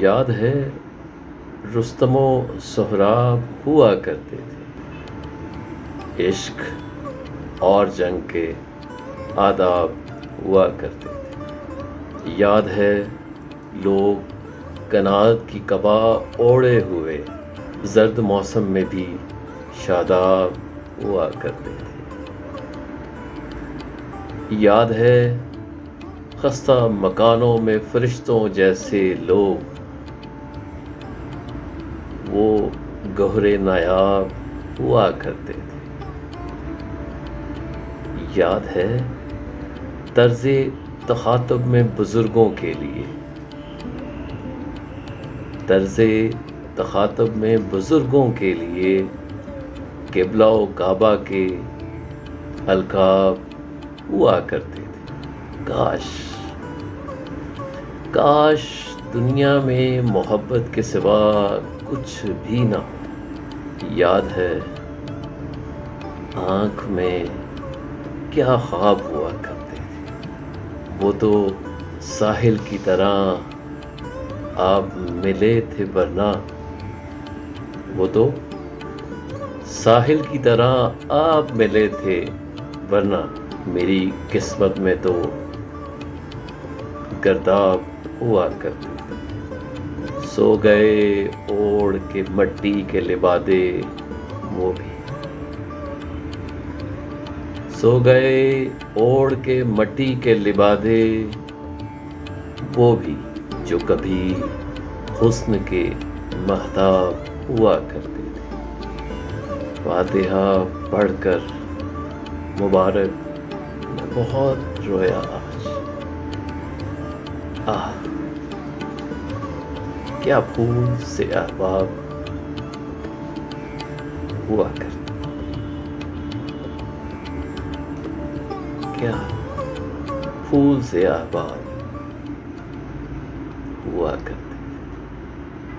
یاد ہے رستم و سہراب ہوا کرتے تھے، عشق اور جنگ کے آداب ہوا کرتے تھے۔ یاد ہے لوگ کنات کی قبا اوڑے ہوئے زرد موسم میں بھی شاداب ہوا کرتے تھے۔ یاد ہے خستہ مکانوں میں فرشتوں جیسے لوگ، وہ گہرے نایاب ہوا کرتے تھے۔ یاد ہے طرز تخاطب میں بزرگوں کے لیے، طرز تخاطب میں بزرگوں کے لیے قبلہ و کعبہ کے القاب ہوا کرتے تھے۔ کاش دنیا میں محبت کے سوا کچھ بھی نہ ہو۔ یاد ہے آنکھ میں کیا خواب ہوا کرتے تھے، وہ تو ساحل کی طرح آپ ملے تھے ورنہ، وہ تو ساحل کی طرح آپ ملے تھے ورنہ، میری قسمت میں تو گرداب ہوا کرتے تھے۔ سو گئے اوڑھ کے مٹی کے لبادے وہ بھی، سو گئے اوڑھ کے مٹی کے لبادے وہ بھی، جو کبھی حسن کے مہتاب ہوا کرتے تھے۔ فاتحہ پڑھ کر مبارک میں بہت رویا آج۔ کیا پھول سے احباب ہوا کرتے، کیا پھول سے احباب ہوا کرتے۔